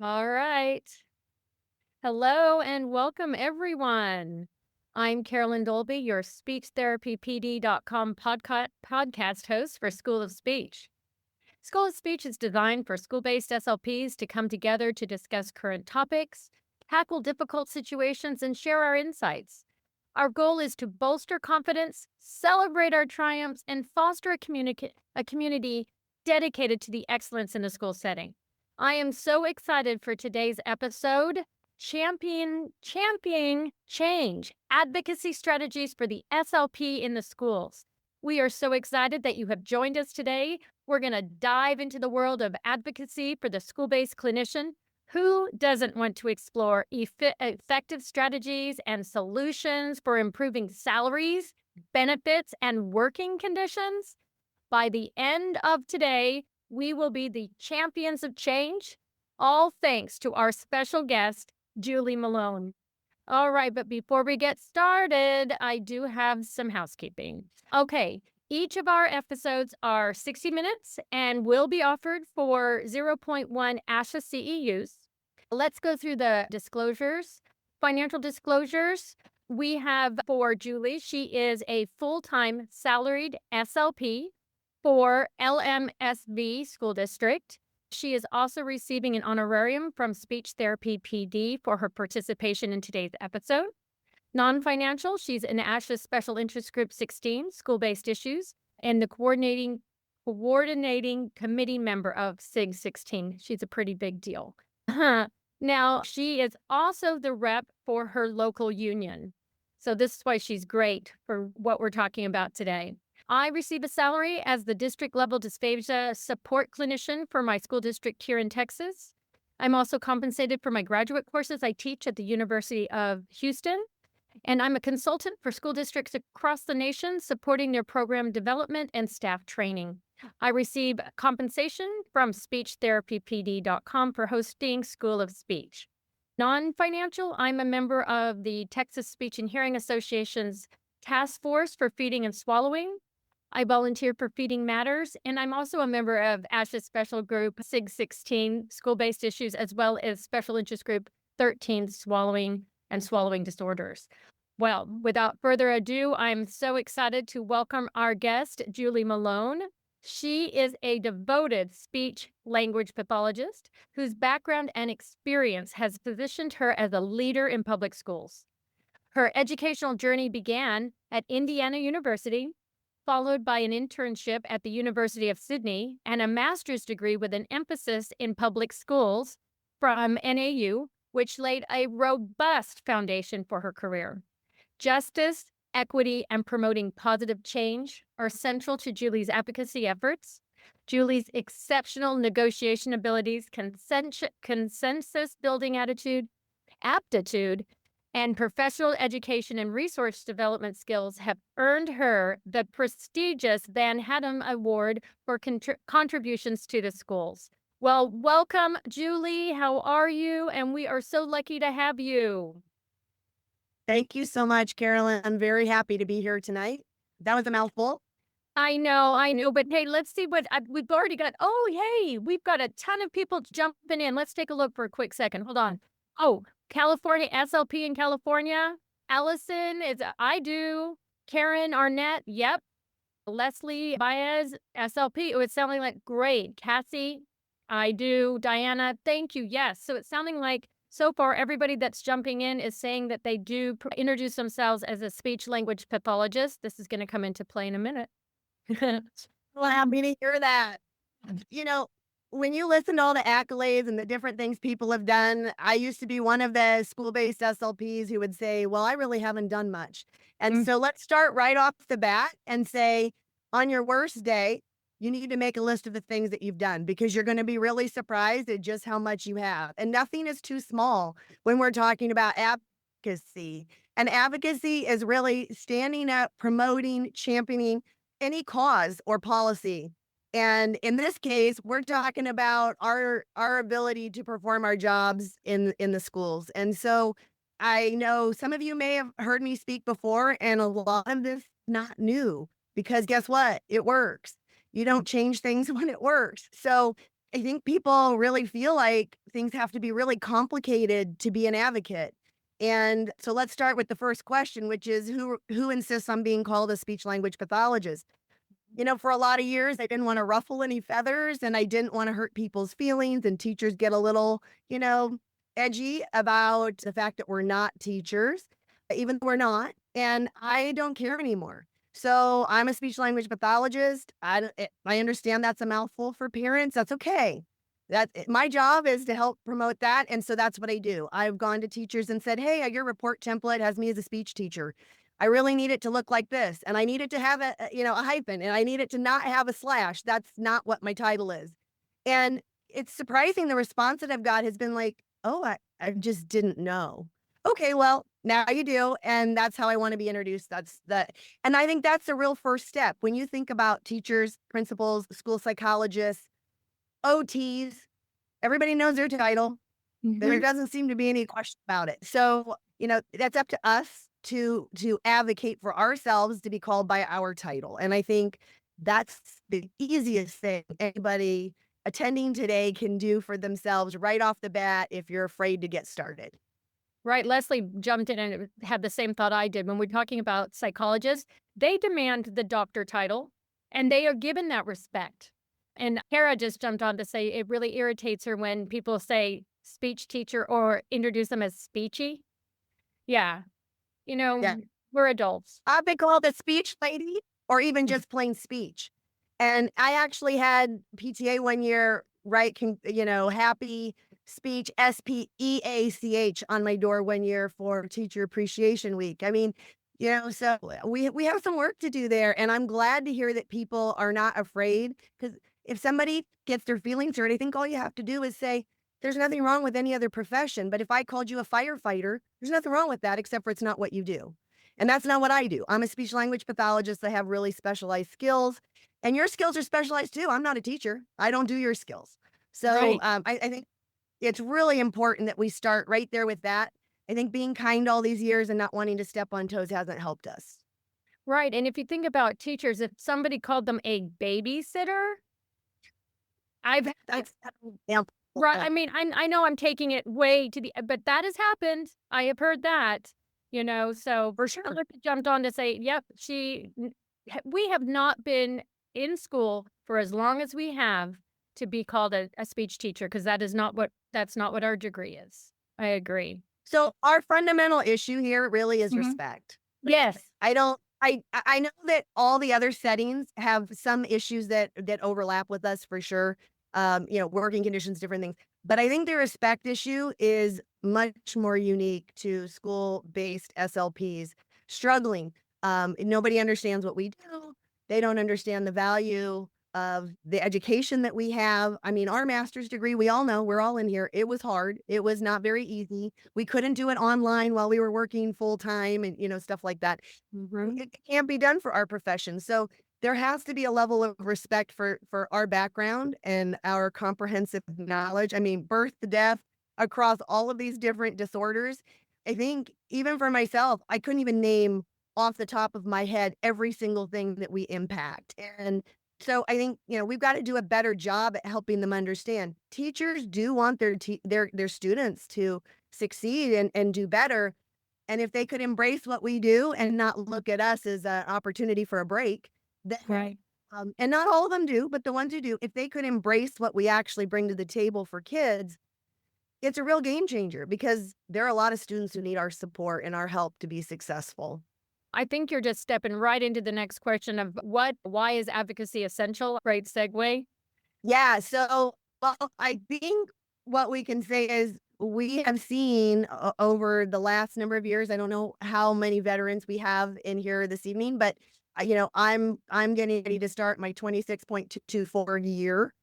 All right. Hello and welcome, everyone. I'm Carolyn Dolby, your speechtherapypd.com podcast host for School of Speech. School of Speech is designed for school based SLPs to come together to discuss current topics, tackle difficult situations, and share our insights. Our goal is to bolster confidence, celebrate our triumphs, and foster a community dedicated to the excellence in the school setting. I am so excited for today's episode, championing change, advocacy strategies for the SLP in the schools. We are so excited that you have joined us today. We're going to dive into the world of advocacy for the school-based clinician. Who doesn't want to explore effective strategies and solutions for improving salaries, benefits, and working conditions? By the end of today, we will be the champions of change, all thanks to our special guest, Julie Malone. All right, but before we get started, I do have some housekeeping. Okay, each of our episodes are 60 minutes and will be offered for zero point 0.1 ASHA CEUs. Let's go through the disclosures. Financial disclosures. We have for Julie, she is a full-time salaried SLP for LMSV School District. She is also receiving an honorarium from Speech Therapy PD for her participation in today's episode. Non-financial, she's an ASHA Special Interest Group 16, School-Based Issues, and the coordinating committee member of SIG 16. She's a pretty big deal. Now, she is also the rep for her local union. So this is why she's great for what we're talking about today. I receive a salary as the district level dysphagia support clinician for my school district here in Texas. I'm also compensated for my graduate courses I teach at the University of Houston. And I'm a consultant for school districts across the nation, supporting their program development and staff training. I receive compensation from speechtherapypd.com for hosting School of Speech. Non-financial, I'm a member of the Texas Speech and Hearing Association's Task Force for Feeding and Swallowing. I volunteer for Feeding Matters, and I'm also a member of ASHA Special Group SIG 16, School-Based Issues, as well as Special Interest Group 13, Swallowing and Swallowing Disorders. Well, without further ado, I'm so excited to welcome our guest, Julie Malone. She is a devoted speech language pathologist whose background and experience has positioned her as a leader in public schools. Her educational journey began at Indiana University, followed by an internship at the University of Sydney and a master's degree with an emphasis in public schools from NAU, which laid a robust foundation for her career. Justice, equity, and promoting positive change are central to Julie's advocacy efforts. Julie's exceptional negotiation abilities, consensus building attitude, aptitude, and professional education and resource development skills have earned her the prestigious Van Hatten Award for contributions to the schools. Well, welcome, Julie. How are you? And we are so lucky to have you. Thank you so much, Carolyn. I'm very happy to be here tonight. That was a mouthful. I know, but hey, let's see what we've already got. Oh, hey, we've got a ton of people jumping in. Let's take a look for a quick second. Hold on. Oh, California, SLP in California. Allison is I do. Karen Arnett, yep. Leslie Baez, SLP. Oh, it's sounding like great. Cassie, I do. Diana, thank you. Yes. So it's sounding like so far everybody that's jumping in is saying that they do introduce themselves as a speech language pathologist. This is going to come into play in a minute. Well, happy to hear that. You know, when you listen to all the accolades and the different things people have done, I used to be one of the school-based SLPs who would say, well, I really haven't done much. And so let's start right off the bat and say, on your worst day, you need to make a list of the things that you've done because you're going to be really surprised at just how much you have. And nothing is too small when we're talking about advocacy. And advocacy is really standing up, promoting, championing any cause or policy. And in this case, we're talking about our ability to perform our jobs in the schools. And so I know some of you may have heard me speak before, and a lot of this is not new because guess what? It works. You don't change things when it works. So I think people really feel like things have to be really complicated to be an advocate. And so let's start with the first question, which is who insists on being called a speech language pathologist? For a lot of years, I didn't want to ruffle any feathers and I didn't want to hurt people's feelings. And teachers get a little, edgy about the fact that we're not teachers, even though we're not. And I don't care anymore. So I'm a speech language pathologist. I understand that's a mouthful for parents. That's okay. My job is to help promote that. And so that's what I do. I've gone to teachers and said, hey, your report template has me as a speech teacher. I really need it to look like this, and I need it to have a hyphen, and I need it to not have a slash. That's not what my title is. And it's surprising the response that I've got has been like, "Oh, I just didn't know." Okay, well, now you do, and that's how I want to be introduced. And I think that's the real first step. When you think about teachers, principals, school psychologists, OTs, everybody knows their title. There Mhm. doesn't seem to be any question about it. So, that's up to us to advocate for ourselves to be called by our title. And I think that's the easiest thing anybody attending today can do for themselves right off the bat if you're afraid to get started. Right, Leslie jumped in and had the same thought I did. When we're talking about psychologists, they demand the doctor title, and they are given that respect. And Kara just jumped on to say it really irritates her when people say speech teacher or introduce them as speechy. Yeah, you Yeah. know, we're adults. I've been called a speech lady or even Mhm. just plain speech. And I actually had PTA one year write, happy speech, SPEACH on my door one year for Teacher Appreciation Week. I mean, so we have some work to do there. And I'm glad to hear that people are not afraid because if somebody gets their feelings hurt, I think all you have to do is say, there's nothing wrong with any other profession. But if I called you a firefighter, there's nothing wrong with that, except for it's not what you do. And that's not what I do. I'm a speech language pathologist. I have really specialized skills, and your skills are specialized too. I'm not a teacher. I don't do your skills. So Right, I think it's really important that we start right there with that. I think being kind all these years and not wanting to step on toes hasn't helped us. right. And if you think about teachers, if somebody called them a babysitter, I've That's an example. right, I mean, I know I'm taking it way to the but that has happened. I have heard that, so For sure. Alyssa jumped on to say, "Yep, we have not been in school for as long as we have to be called a speech teacher because that's not what our degree is." I agree. So our fundamental issue here really is Mhm. respect. Yes. I don't I know that all the other settings have some issues that overlap with us for sure. Working conditions, different things. But I think the respect issue is much more unique to school-based SLPs struggling. Nobody understands what we do. They don't understand the value of the education that we have. I mean, our master's degree, we all know, we're all in here. It was hard. It was not very easy. We couldn't do it online while we were working full time and, stuff like that. Mhm. It can't be done for our profession. So there has to be a level of respect for our background and our comprehensive knowledge. I mean, birth to death across all of these different disorders. I think even for myself, I couldn't even name off the top of my head every single thing that we impact. And so I think, we've got to do a better job at helping them understand. Teachers do want their students to succeed and do better, and if they could embrace what we do and not look at us as an opportunity for a break, then, Right. and not all of them do, but the ones who do, if they could embrace what we actually bring to the table for kids, it's a real game changer because there are a lot of students who need our support and our help to be successful. I think you're just stepping right into the next question of why is advocacy essential? Great segue. Yeah. So, well, I think what we can say is we have seen over the last number of years. I don't know how many veterans we have in here this evening, but I'm getting ready to start my 26.24 year,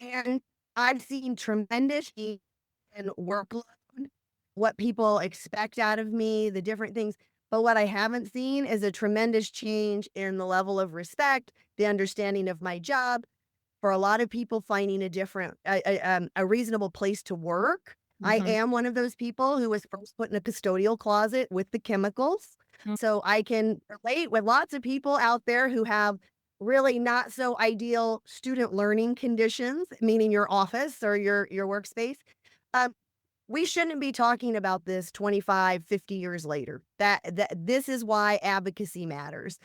and I've seen tremendous change in workload, what people expect out of me, the different things. But what I haven't seen is a tremendous change in the level of respect, the understanding of my job, for a lot of people finding a reasonable place to work. I Mhm. am one of those people who was first put in a custodial closet with the chemicals. So I can relate with lots of people out there who have really not so ideal student learning conditions, meaning your office or your workspace, um, we shouldn't be talking about this 25, 50 years later. That this is why advocacy matters.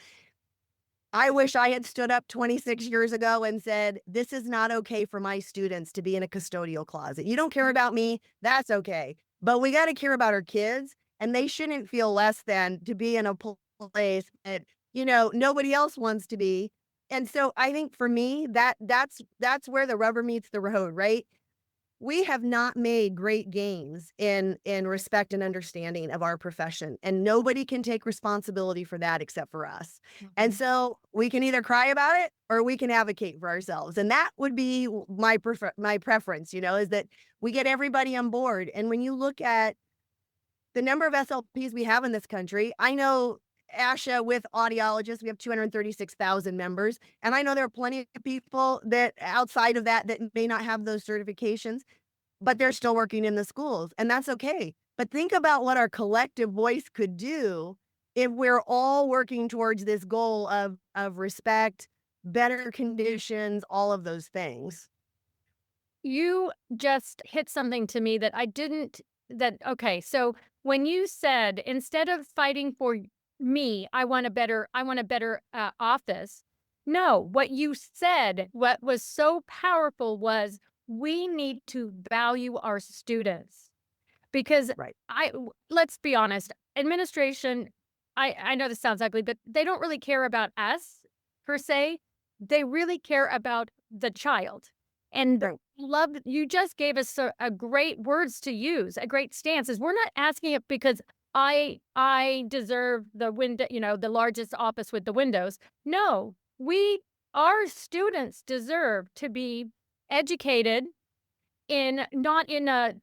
I wish I had stood up 26 years ago and said, "This is not okay for my students to be in a custodial closet. You don't care about me, that's okay. But we gotta care about our kids, and they shouldn't feel less than to be in a place that, nobody else wants to be." And so I think for me, that's where the rubber meets the road, right? We have not made great gains in respect and understanding of our profession, and nobody can take responsibility for that except for us. And Mhm. so we can either cry about it or we can advocate for ourselves. And that would be my preference, is that we get everybody on board. And when you look at the number of SLPs we have in this country, I know ASHA with audiologists, we have 236,000 members. And I know there are plenty of people that outside of that may not have those certifications, but they're still working in the schools, and that's okay. But think about what our collective voice could do if we're all working towards this goal of respect, better conditions, all of those things. You just hit something to me that I didn't that okay, so when you said instead of fighting for me, I want a better office. No, what you said, what was so powerful was we need to value our students because Right. let's be honest, administration, I know this sounds ugly, but they don't really care about us per se. They really care about the child. And Right. love you just gave us a great words to use, a great stance is we're not asking it because I deserve the window, the largest office with the windows. No, our students deserve to be educated in not in a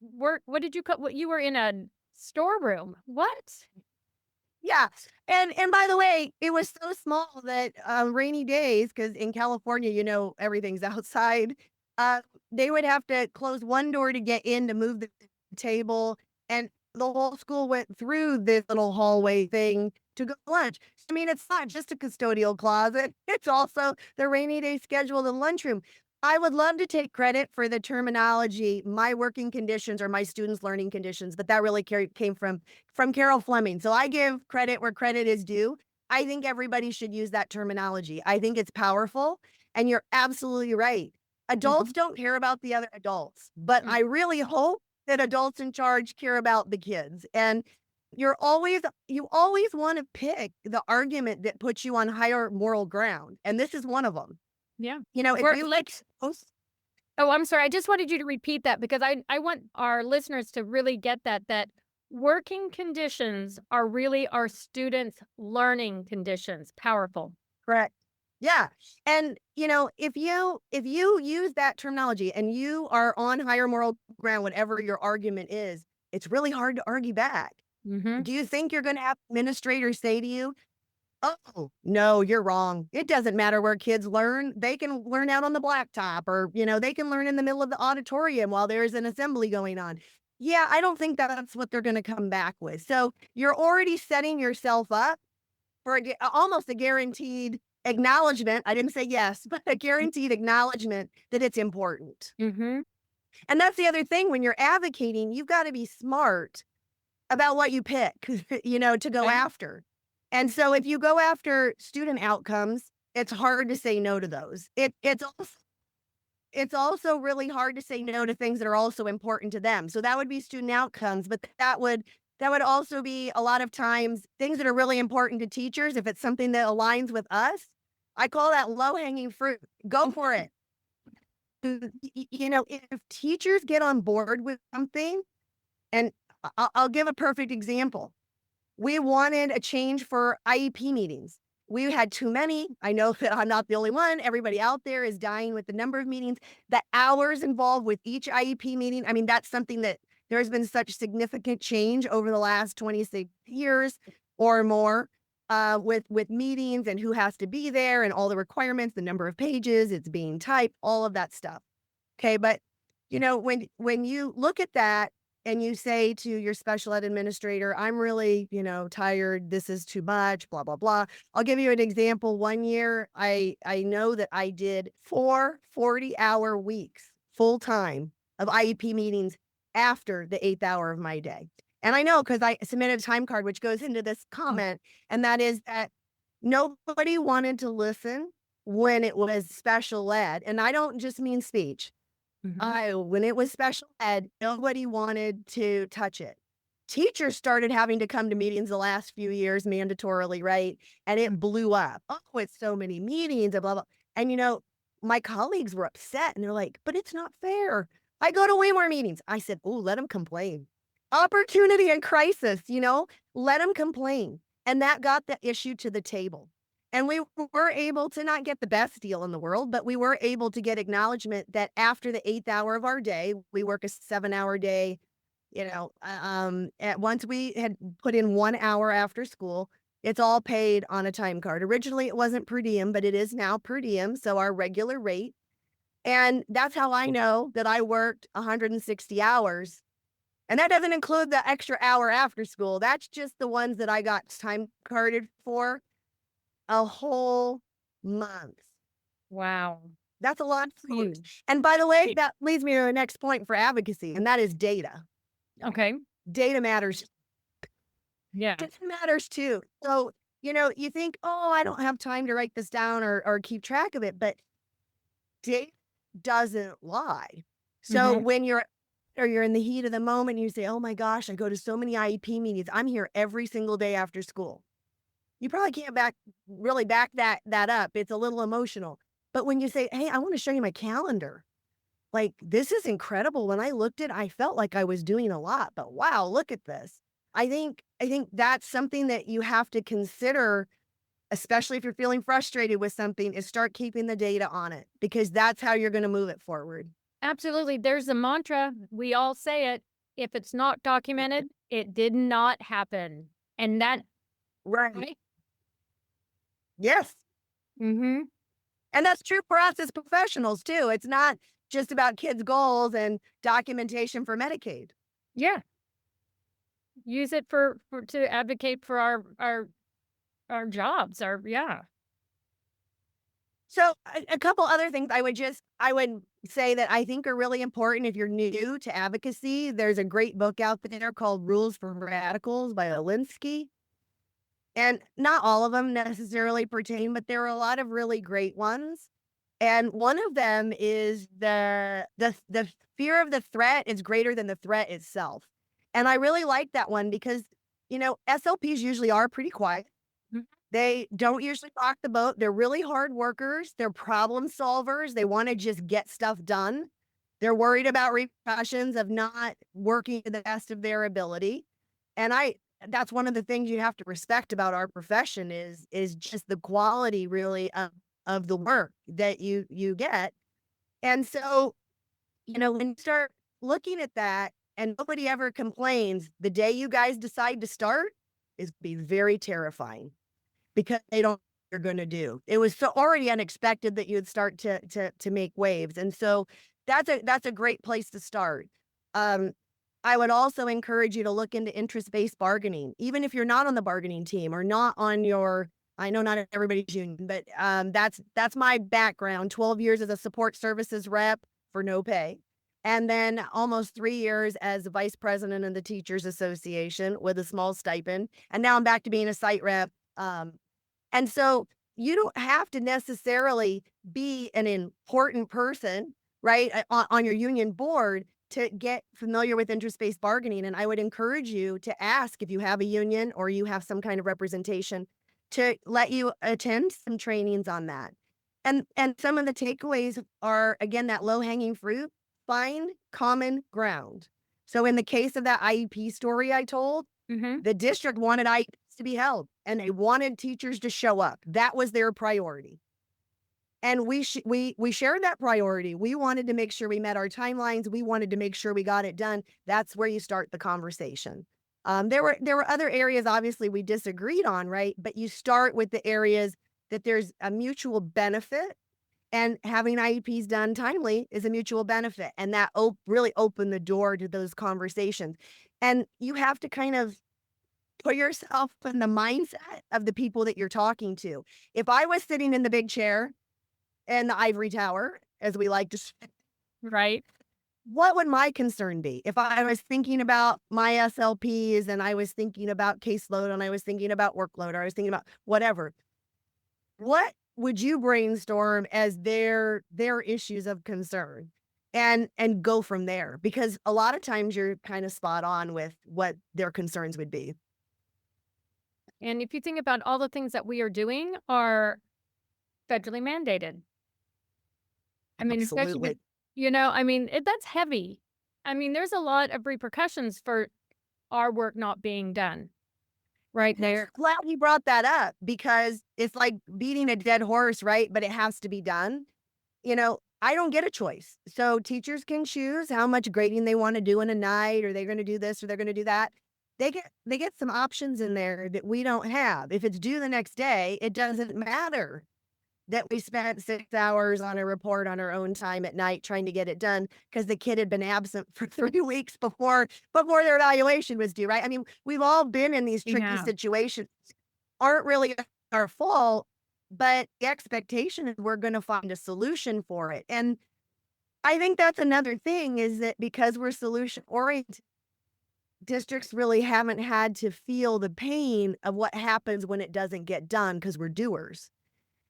work what did you call what you were in a storeroom. What? Yeah, and by the way, it was so small that, rainy days, because in California, everything's outside, they would have to close one door to get in to move the table, and the whole school went through this little hallway thing to go to lunch. I mean, it's not just a custodial closet, it's also the rainy day schedule and lunchroom. I would love to take credit for the terminology, my working conditions or my students' learning conditions, but that really came from Carol Fleming. So I give credit where credit is due. I think everybody should use that terminology. I think it's powerful. And you're absolutely right. Adults Mhm. don't care about the other adults, but Mm. I really hope that adults in charge care about the kids. And you always want to pick the argument that puts you on higher moral ground. And this is one of them. Yeah. If We're you like, let's Oh, I'm sorry. I just wanted you to repeat that because I want our listeners to really get that working conditions are really our students' learning conditions. Powerful. correct. Yeah. And if you use that terminology and you are on higher moral ground, whatever your argument is, it's really hard to argue back. Mhm. Do you think you're going to have administrators say to you, "Oh, no, you're wrong. It doesn't matter where kids learn. They can learn out on the blacktop or, they can learn in the middle of the auditorium while there's an assembly going on." Yeah, I don't think that's what they're going to come back with. So you're already setting yourself up for almost a guaranteed acknowledgement. I didn't say yes, but a guaranteed acknowledgement that it's important. Mhm. And that's the other thing when you're advocating, you've got to be smart about what you pick, to go Okay. after. And so if you go after student outcomes, it's hard to say no to those. It's also really hard to say no to things that are also important to them. So that would be student outcomes, but that would also be a lot of times things that are really important to teachers. If it's something that aligns with us, I call that low hanging fruit. Go for it. If teachers get on board with something, and I'll give a perfect example. We wanted a change for IEP meetings. We had too many. I know that I'm not the only one. Everybody out there is dying with the number of meetings, the hours involved with each IEP meeting. I mean, that's something that there has been such significant change over the last 26 years or more, with meetings and who has to be there and all the requirements, the number of pages, it's being typed, all of that stuff. Okay, but when you look at that, and you say to your special ed administrator, I'm really, tired. This is too much, blah, blah, blah. I'll give you an example. One year, I know that I did 4 40-hour weeks full time of IEP meetings after the 8th hour of my day. And I know because I submitted a time card, which goes into this comment, and that is that nobody wanted to listen when it was special ed. And I don't just mean speech. Mhm. When it was special ed, nobody wanted to touch it. Teachers started having to come to meetings the last few years mandatorily, right? And it blew up. Oh, it's so many meetings and blah, blah. And my colleagues were upset and they're like, but it's not fair. I go to way more meetings. I said, oh, let them complain. Opportunity and crisis, let them complain. And that got the issue to the table. And we were able to not get the best deal in the world, but we were able to get acknowledgement that after the 8th hour of our day, we work a 7-hour day. At once we had put in 1 hour after school, it's all paid on a time card. Originally, it wasn't per diem, but it is now per diem. So our regular rate. And that's how I know that I worked 160 hours. And that doesn't include the extra hour after school. That's just the ones that I got time carded for. A whole month. Wow. That's a lot for you. Huge. And by the way, that leads me to the next point for advocacy, and that is data. Okay. Data matters. Yeah. Data matters too. So, you think, oh, I don't have time to write this down or keep track of it, but data doesn't lie. So Mhm. when you're in the heat of the moment, you say, oh my gosh, I go to so many IEP meetings. I'm here every single day after school. You probably can't really back that up. It's a little emotional. But when you say, "Hey, I want to show you my calendar." Like, this is incredible. When I looked at, I felt like I was doing a lot, but wow, look at this. I think that's something that you have to consider, especially if you're feeling frustrated with something, is start keeping the data on it because that's how you're going to move it forward. Absolutely. There's a mantra. We all say it. If it's not documented, it did not happen. And that, Right. right? Yes. Mhm. And that's true for us as professionals too. It's not just about kids' goals and documentation for Medicaid. Yeah. Use it for to advocate for our jobs. Our yeah. So a couple other things I would say that I think are really important if you're new to advocacy. There's a great book out there called Rules for Radicals by Alinsky. And not all of them necessarily pertain, but there are a lot of really great ones. And one of them is the fear of the threat is greater than the threat itself. And I really like that one because, SLPs usually are pretty quiet. Mm. They don't usually rock the boat. They're really hard workers. They're problem solvers. They want to just get stuff done. They're worried about repercussions of not working to the best of their ability. And that's one of the things you have to respect about our profession is just the quality really of the work that you get. And so, when you start looking at that and nobody ever complains, the day you guys decide to start is be very terrifying because they don't know what you're gonna do. It was so already unexpected that you'd start to make waves. And so that's a great place to start. Um, I would also encourage you to look into interest-based bargaining, even if you're not on the bargaining team or not on your I know not everybody's union, but that's my background. 12 years as a support services rep for no pay. And then almost 3 years as the vice president of the Teachers Association with a small stipend. And now I'm back to being a site rep. Um, and so you don't have to necessarily be an important person, right, on your union board to get familiar with interest-based bargaining. And I would encourage you to ask if you have a union or you have some kind of representation to let you attend some trainings on that. And some of the takeaways are again that low-hanging fruit, find common ground. So in the case of that IEP story I told, Mhm. the district wanted IEPs to be held, and they wanted teachers to show up. That was their priority. And we shared that priority. We wanted to make sure we met our timelines. We wanted to make sure we got it done. That's where you start the conversation. There were other areas obviously we disagreed on, right? But you start with the areas that there's a mutual benefit And having IEPs done timely is a mutual benefit. And that really opened the door to those conversations. And you have to kind of put yourself in the mindset of the people that you're talking to. If I was sitting in the big chair in the ivory tower, as we like to say, Right. what would my concern be? If I was thinking about my SLPs and I was thinking about caseload and I was thinking about workload or I was thinking about whatever, what would you brainstorm as their issues of concern? And go from there, because a lot of times you're kind of spot on with what their concerns would be. And if you think about all the things that we are doing are federally mandated. I mean, especially with, Absolutely. I mean, that's heavy. I mean, there's a lot of repercussions for our work not being done right there. Glad you brought that up because it's like beating a dead horse, right? But it has to be done. I don't get a choice. So teachers can choose how much grading they want to do in a night, or they're going to do this or they're going to do that. They get some options in there that we don't have. If it's due the next day, it doesn't matter that we spent 6 hours on a report on our own time at night trying to get it done because the kid had been absent for 3 weeks before their evaluation was due, right? I mean, we've all been in these tricky Yeah. situations. Aren't really our fault, but the expectation is we're gonna find a solution for it, and I think that's another thing is that because we're solution oriented, districts really haven't had to feel the pain of what happens when it doesn't get done because 'cause we're doers.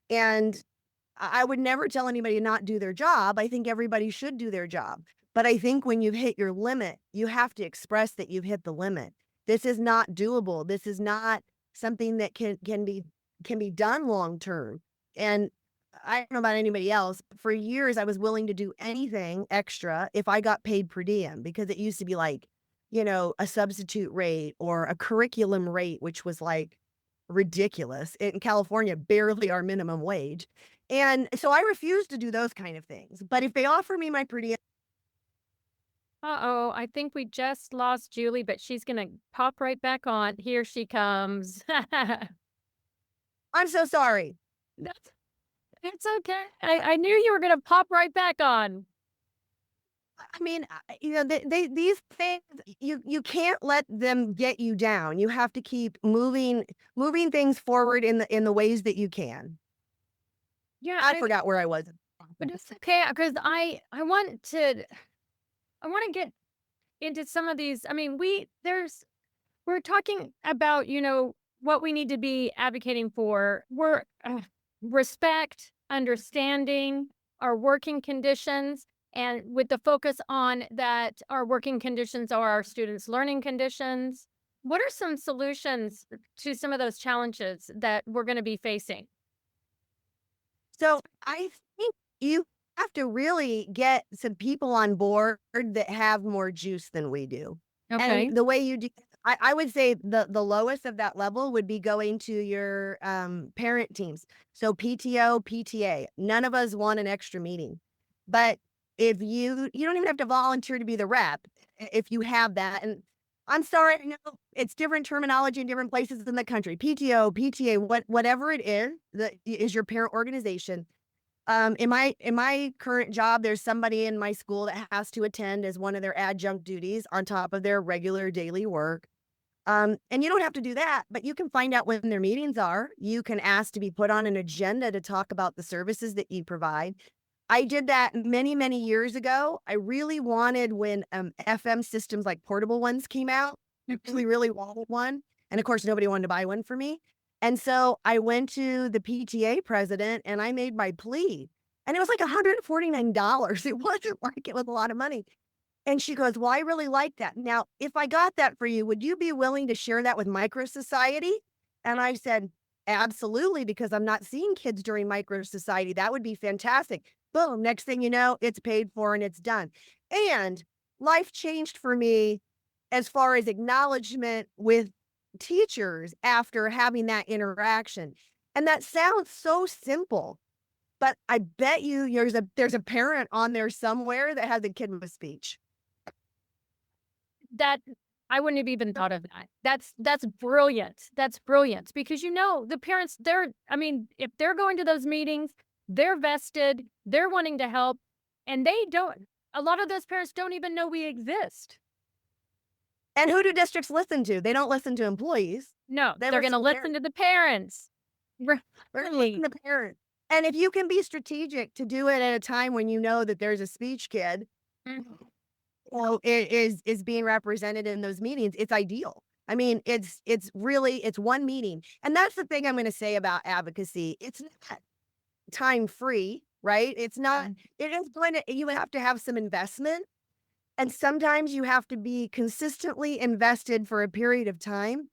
And I would never tell anybody to not do their job. I think everybody should do their job. But I think when you've hit your limit, you have to express that you've hit the limit. This is not doable. This is not something that can be done long term. And I don't know about anybody else, but for years I was willing to do anything extra if I got paid per diem because it used to be like, a substitute rate or a curriculum rate, which was like ridiculous. In California, barely our minimum wage. And so I refuse to do those kind of things. But if they offer me my per diem, Uh-oh, I think we just lost Julie, but she's gonna pop right back on. Here she comes. I'm so sorry. That's it's okay. I knew you were gonna pop right back on. I mean, these things you can't let them get you down. You have to keep moving things forward in the ways that you can. Yeah, I forgot where I was. but it's okay because I want to get into some of these. I mean, we're talking about, what we need to be advocating for. Respect, understanding our working conditions, and with the focus on that our working conditions are our students' learning conditions. What are some solutions to some of those challenges that we're going to be facing? So I think you have to really get some people on board that have more juice than we do. And Okay. the way you do, I would say the lowest of that level would be going to your parent teams. So PTO, PTA. None of us want an extra meeting, but if you don't even have to volunteer to be the rep if you have that. And I'm sorry, I know it's different terminology in different places in the country. PTO, PTA, whatever it is that is your parent organization. In my current job, there's somebody in my school that has to attend as one of their adjunct duties on top of their regular daily work. And you don't have to do that, but you can find out when their meetings are. You can ask to be put on an agenda to talk about the services that you provide. I did that many, many years ago. I really wanted when FM systems like portable ones came out. I really, really wanted one. And of course, nobody wanted to buy one for me. And so I went to the PTA president and I made my plea. And it was like $149. It wasn't like it was a lot of money. And she goes, "Well, I really like that. Now, if I got that for you, would you be willing to share that with Micro Society?" And I said, "Absolutely, because I'm not seeing kids during Micro Society. That would be fantastic." Boom. Next thing you know, it's paid for and it's done. And life changed for me as far as acknowledgement with teachers after having that interaction. And that sounds so simple, but I bet you there's a parent on there somewhere that has a kid with speech. That I wouldn't have even thought of that. That's brilliant. That's brilliant because the parents, I mean, if they're going to those meetings, They're vested, they're wanting to help, and a lot of those parents don't even know we exist. And who do districts listen to? They don't listen to employees. No, They they're listen gonna to listen parents. to the parents. They're gonna listen Right. to parents. And if you can be strategic to do it at a time when you know that there's a speech kid, Mhm. is being represented in those meetings, it's ideal. I mean, it's really it's one meeting. And that's the thing I'm gonna say about advocacy. It's not time free, right? It's not, it is going to, you have to have some investment. And sometimes you have to be consistently invested for a period of time.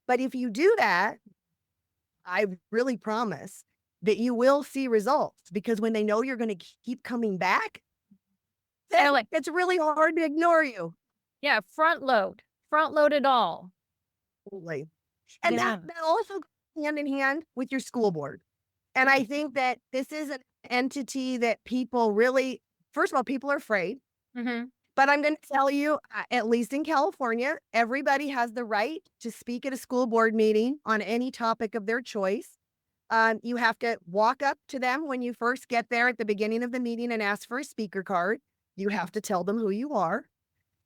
But if you do that, I really promise that you will see results because when they know you're going to keep coming back, Kinda then like, it's really hard to ignore you. yeah, front load it all. Absolutely. And Yeah. that also goes hand in hand with your school board. And I think that this is an entity that people really, first of all, people are afraid. Mhm. But I'm gonna tell you, at least in California, everybody has the right to speak at a school board meeting on any topic of their choice. You have to walk up to them when you first get there at the beginning of the meeting and ask for a speaker card. You have to tell them who you are.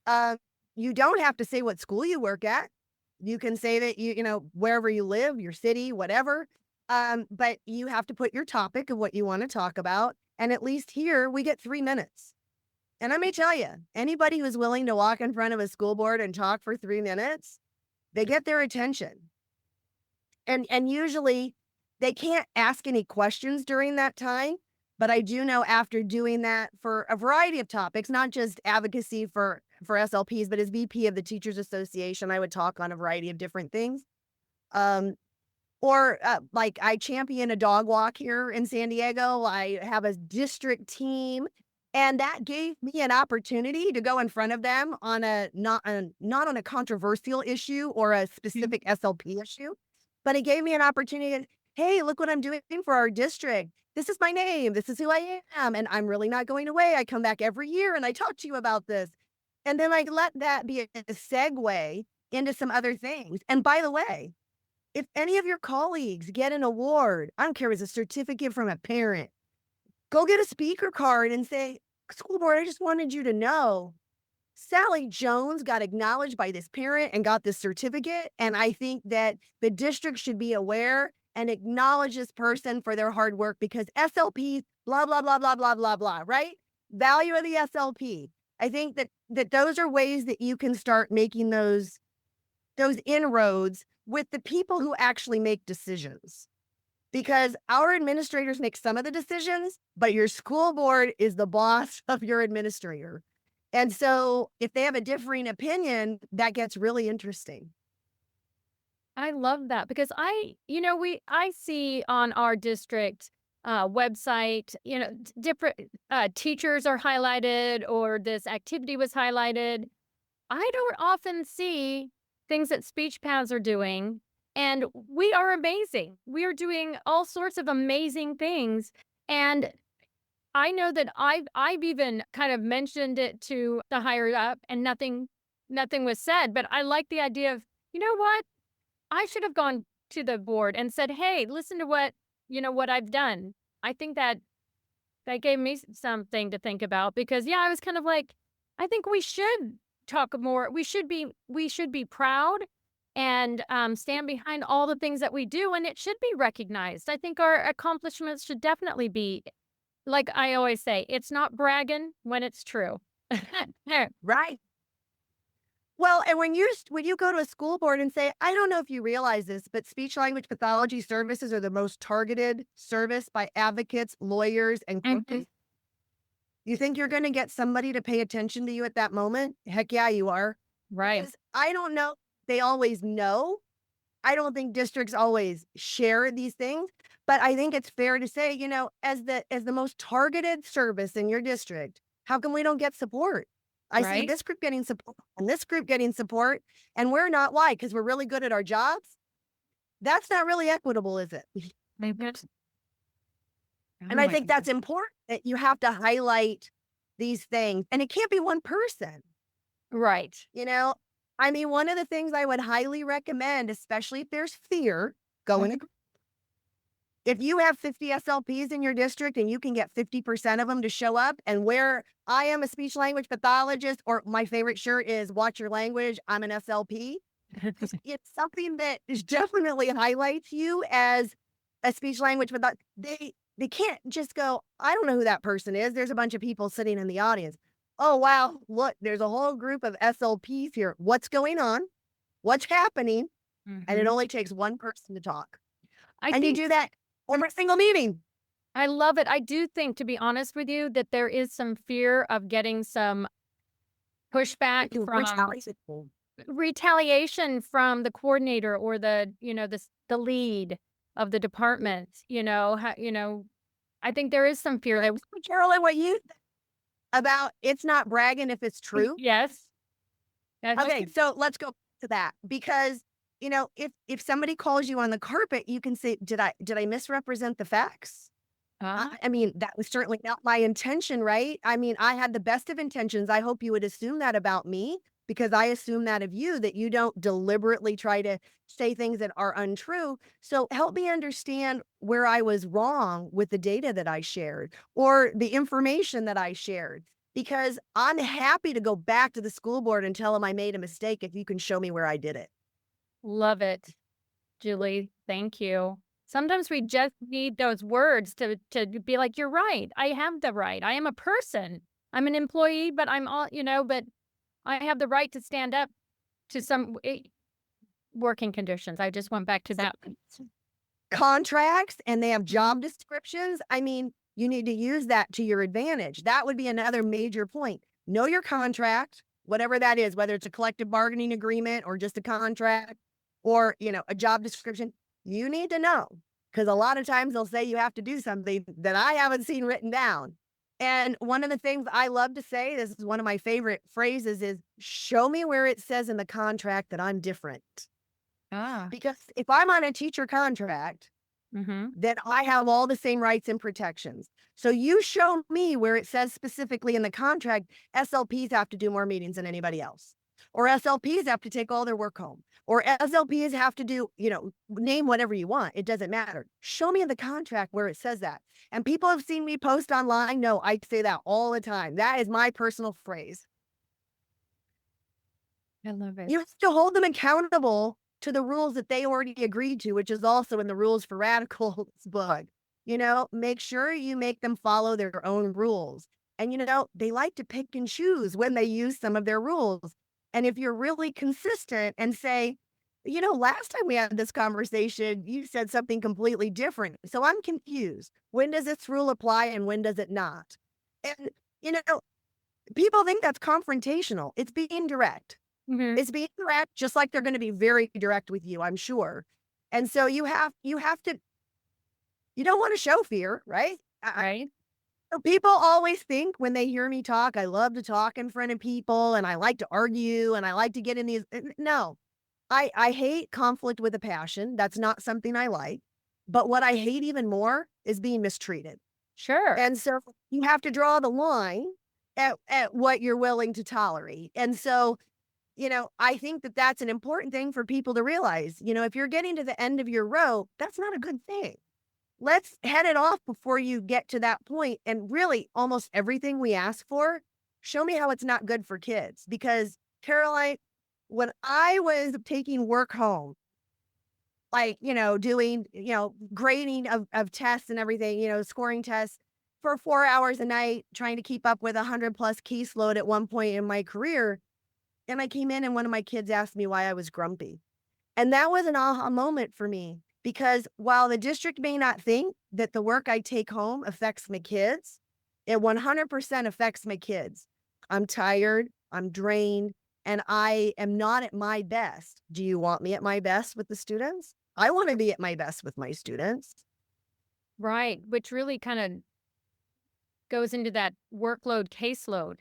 Uh, you don't have to say what school you work at. You can say that wherever you live, your city, whatever. But you have to put your topic of what you want to talk about. And at least here, we get 3 minutes. And let me tell you, anybody who's willing to walk in front of a school board and talk for 3 minutes, they get their attention. And usually they can't ask any questions during that time. But I do know after doing that for a variety of topics, not just advocacy for SLPs, but as VP of the Teachers Association, I would talk on a variety of different things. Um, like I champion a dog walk here in San Diego. I have a district team, and that gave me an opportunity to go in front of them on not on a controversial issue or a Mhm. specific SLP issue, but it gave me an opportunity to, hey, look what I'm doing for our district. This is my name. This is who I am. And I'm really not going away. I come back every year and I talk to you about this. And then I let that be a segue into some other things. And by the way, if any of your colleagues get an award, I don't care if it's a certificate from a parent, go get a speaker card and say, school board, I just wanted you to know Sally Jones got acknowledged by this parent and got this certificate. And I think that the district should be aware and acknowledge this person for their hard work because SLPs, blah, blah, blah, blah, blah, blah, blah, right? Value of the SLP. I think that those are ways that you can start making those inroads with the people who actually make decisions. Because our administrators make some of the decisions, but your school board is the boss of your administrator. And so if they have a differing opinion, that gets really interesting. I love that because I see on our district website, different teachers are highlighted or this activity was highlighted. I don't often see things that speech paths are doing, and we are amazing. We are doing all sorts of amazing things, and I know that I've even kind of mentioned it to the higher up, and nothing was said. But I like the idea of, you know what? I should have gone to the board and said, "Hey, listen to what I've done." I think that gave me something to think about because, yeah, I was kind of like, I think we should talk more. We should be proud and stand behind all the things that we do, and it should be recognized. I think our accomplishments should definitely be, like I always say, it's not bragging when it's true. Right. Well, and when you go to a school board and say, I don't know if you realize this, but speech language pathology services are the most targeted service by advocates, lawyers, and Mhm. coaches. You think you're going to get somebody to pay attention to you at that moment? Heck yeah, you are. Right. Because I don't know, they always know. I don't think districts always share these things, but I think it's fair to say, as the most targeted service in your district, how come we don't get support? I see Right. this group getting support and this group getting support, and we're not. Why? Because we're really good at our jobs. That's not really equitable, is it? Mhm. Oh And I my think that's goodness. important that you have to highlight these things, and it can't be one person. Right. You know, I mean, one of the things I would highly recommend, especially if there's fear, go in a Mhm. group. If you have 50 SLPs in your district and you can get 50% of them to show up and where I am a speech language pathologist, or my favorite shirt is watch your language, I'm an SLP. It's something that is definitely highlights you as a speech language pathologist. They can't just go, I don't know who that person is. There's a bunch of people sitting in the audience. Oh wow, look, there's a whole group of SLPs here. What's going on? What's happening? And it Mhm. only takes one person to talk. I And you think do that every single meeting. I love it. I do think, to be honest with you, that there is some fear of getting some pushback Which from always is cool. retaliation from the coordinator or the lead of the department, I think there is some fear. Carolyn, what you about it's not bragging if it's true. Yes. That's Okay, so let's go to that because if somebody calls you on the carpet, you can say, did I misrepresent the facts? uh I mean, that was certainly not my intention, right? I mean, I had the best of intentions. I hope you would assume that about me because I assume that of you, that you don't deliberately try to say things that are untrue. So help me understand where I was wrong with the data that I shared or the information that I shared. Because I'm happy to go back to the school board and tell them I made a mistake if you can show me where I did it. Love it, Julie. Thank you. Sometimes we just need those words to be like, "You're right. I have the right. I am a person. I'm an employee, but but I have the right to stand up to some working conditions." I just went back to that. Contracts and they have Mhm. job descriptions. I mean, you need to use that to your advantage. That would be another major point. Know your contract, whatever that is, whether it's a collective bargaining agreement or just a contract or, a job description. You need to know because a lot of times they'll say you have to do something that I haven't seen written down. And one of the things I love to say, this is one of my favorite phrases, is show me where it says in the contract that I'm different. Ah. Because if I'm on a teacher contract, Mhm. then I have all the same rights and protections. So you show me where it says specifically in the contract, SLPs have to do more meetings than anybody else. Or SLPs have to take all their work home. Or SLPs have to do, name whatever you want. It doesn't matter. Show me in the contract where it says that. And people have seen me post online. No, I say that all the time. That is my personal phrase. I love it. You have to hold them accountable to the rules that they already agreed to, which is also in the Rules for Radicals book. Make sure you make them follow their own rules. And, they like to pick and choose when they use some of their rules. And if you're really consistent and say, last time we had this conversation, you said something completely different. So I'm confused. When does this rule apply and when does it not? And, you know, people think that's confrontational. It's being direct. Mhm. It's being direct, just like they're gonna be very direct with you, I'm sure. And so you have to you don't wanna show fear, right? Right? So people always think when they hear me talk, I love to talk in front of people and I like to argue and I like to get in these no. I hate conflict with a passion. That's not something I like. But what I hate even more is being mistreated. Sure. And so you have to draw the line at what you're willing to tolerate. And so I think that that's an important thing for people to realize. If you're getting to the end of your rope, that's not a good thing. Let's head it off before you get to that point. And really, almost everything we ask for, show me how it's not good for kids. Because, Caroline, when I was taking work home, like, doing, grading of tests and everything, scoring tests for 4 hours a night, trying to keep up with 100 plus caseload at one point in my career, and I came in and one of my kids asked me why I was grumpy. And that was an aha moment for me because while the district may not think that the work I take home affects my kids, it 100% affects my kids. I'm tired, I'm drained, and I am not at my best. Do you want me at my best with the students? I want to be at my best with my students. Right, which really kinda goes into that workload caseload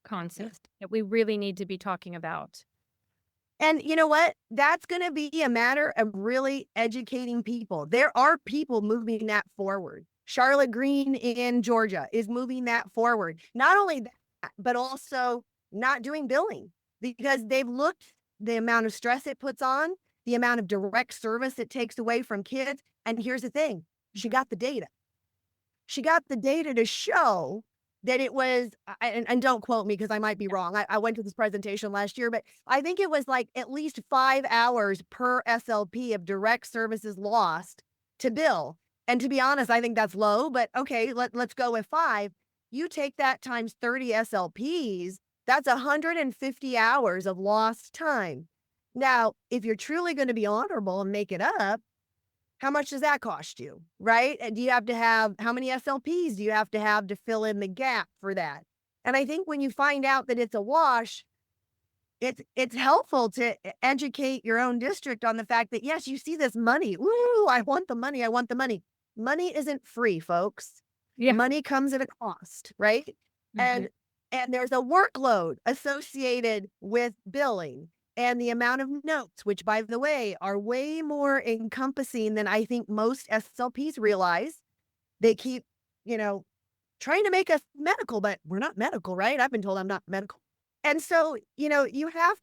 concept that we really need to be talking about. And you know what? That's going to be a matter of really educating people. There are people moving that forward. Charlotte Green in Georgia is moving that forward. Not only that, but also not doing billing because they've looked the amount of stress it puts on, the amount of direct service it takes away from kids. And here's the thing, She got the data. She got the data to show that it was, and don't quote me because I might be wrong. I went to this presentation last year, but I think it was like at least 5 hours per SLP of direct services lost to bill. And to be honest, I think that's low, but okay, let's go with five. You take that times 30 SLPs, that's 150 hours of lost time. Now, if you're truly going to be honorable and make it up, how much does that cost you, right? And do you have to have how many SLPs do you have to fill in the gap for that? And I think when you find out that it's a wash, it's helpful to educate your own district on the fact that yes, you see this money. Ooh, I want the money. I want the money. Money isn't free, folks. Yeah. Money comes at a cost, right? Mhm. And there's a workload associated with billing and the amount of notes, which by the way, are way more encompassing than I think most SLPs realize. They keep, you know, trying to make us medical, but we're not medical, right? I've been told I'm not medical. And so, you have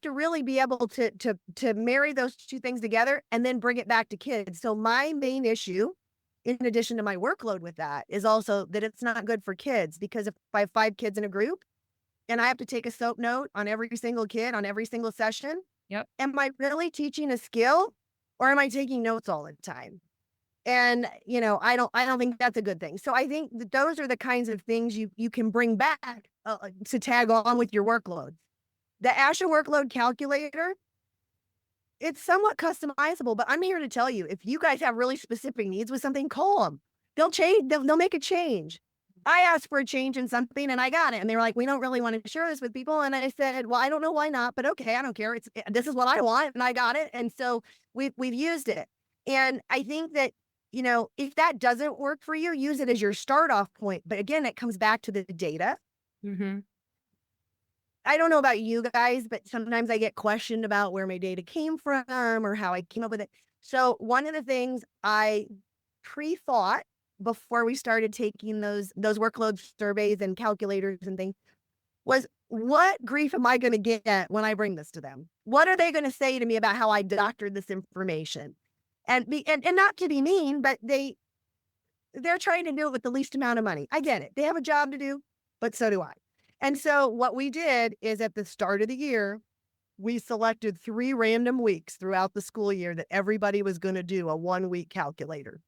to really be able to marry those two things together and then bring it back to kids. So my main issue, in addition to my workload with that, is also that it's not good for kids because if I have 5 kids in a group and I have to take a soap note on every single kid on every single session, Yep. am I really teaching a skill or am I taking notes all the time? And, I don't think that's a good thing. So I think that those are the kinds of things you can bring back to tag on with your workload. The ASHA workload calculator, it's somewhat customizable, but I'm here to tell you, if you guys have really specific needs with something, call them. They'll change. They'll make a change. I asked for a change in something and I got it. And they were like, we don't really want to share this with people. And I said, well, I don't know why not, but okay, I don't care. This is what I want and I got it. And so we've used it. And I think that, if that doesn't work for you, use it as your start off point. But again, it comes back to the data. Mhm. I don't know about you guys, but sometimes I get questioned about where my data came from or how I came up with it. So one of the things I pre-thought before we started taking those workload surveys and calculators and things was, what grief am I going to get when I bring this to them? What are they going to say to me about how I doctored this information? And not to be mean, but they're trying to do it with the least amount of money. I get it. They have a job to do, but so do I. And so what we did is at the start of the year, we selected 3 random weeks throughout the school year that everybody was going to do a 1-week calculator.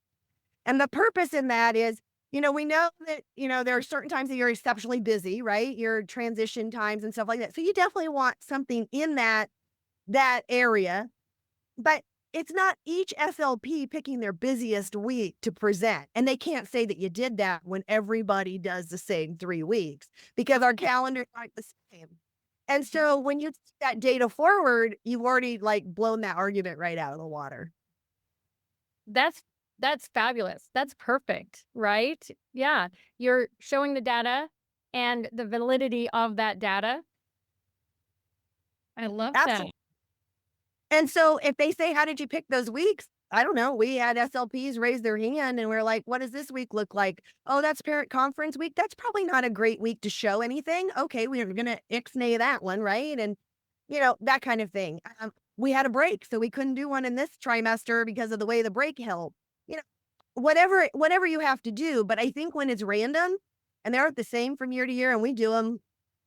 And the purpose in that is, we know that, there are certain times that you're exceptionally busy, right? Your transition times and stuff like that. So you definitely want something in that area, but it's not each SLP picking their busiest week to present. And they can't say that you did that when everybody does the same 3 weeks because our calendars aren't the same. And so when you take that data forward, you've already like blown that argument right out of the water. That's that's fabulous. That's perfect, right? Yeah. You're showing the data and the validity of that data. I love that. Absolutely. And so if they say, how did you pick those weeks? I don't know. We had SLPs raise their hand and we're like, what does this week look like? Oh, that's parent conference week. That's probably not a great week to show anything. Okay, we're going to ixnay that one, right? And, that kind of thing. We had a break, so we couldn't do one in this trimester because of the way the break held. You know, whatever you have to do. But I think when it's random and they aren't the same from year to year, and we do them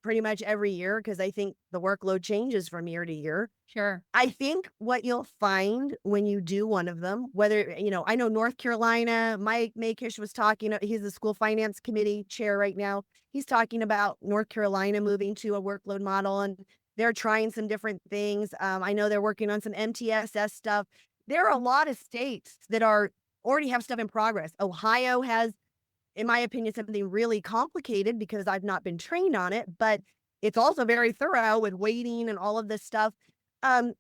pretty much every year because I think the workload changes from year to year. Sure. I think what you'll find when you do one of them, whether, I know North Carolina, Mike Makish was talking, he's the school finance committee chair right now. He's talking about North Carolina moving to a workload model and they're trying some different things. I know they're working on some MTSS stuff. There are a lot of states that already have stuff in progress. Ohio has, in my opinion, something really complicated because I've not been trained on it, but it's also very thorough with weighting and all of this stuff. Um,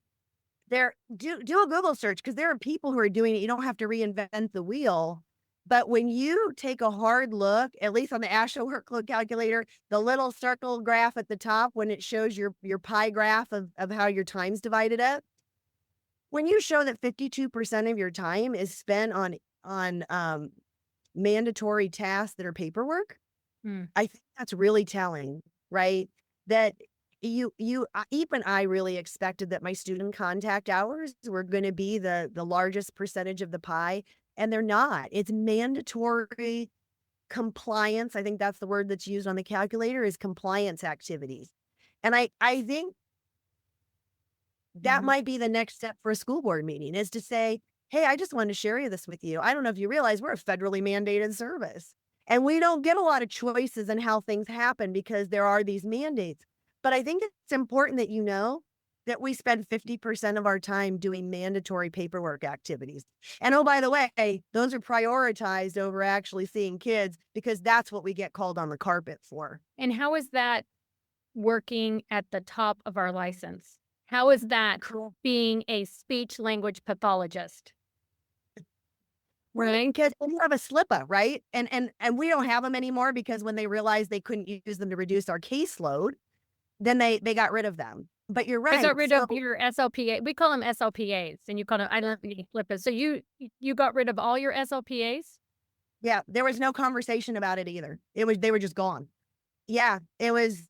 do a Google search because there are people who are doing it. You don't have to reinvent the wheel. But when you take a hard look, at least on the ASHA workload calculator, the little circle graph at the top when it shows your pie graph of how your time's divided up, when you show that 52% of your time is spent on mandatory tasks that are paperwork, Mm. I think that's really telling, right? That even I really expected that my student contact hours were going to be the largest percentage of the pie. and they're not. It's mandatory compliance. I think that's the word that's used on the calculator is compliance activities. And I think that Mhm. might be the next step for a school board meeting is to say, hey, I just wanted to share this with you. I don't know if you realize we're a federally mandated service and we don't get a lot of choices in how things happen because there are these mandates. But I think it's important that you know that we spend 50% of our time doing mandatory paperwork activities. And oh, by the way, those are prioritized over actually seeing kids because that's what we get called on the carpet for. And how is that working at the top of our license? How is that Cool. being a speech language pathologist? Right, because you have a slipper, right? And we don't have them anymore because when they realized they couldn't use them to reduce our caseload, then they got rid of them. But you're I got right. rid So of your SLPA. We call them SLPAs, and you call them. I don't flip it. So you got rid of all your SLPAs? yeah, there was no conversation about it either. It was they were just gone. Yeah, it was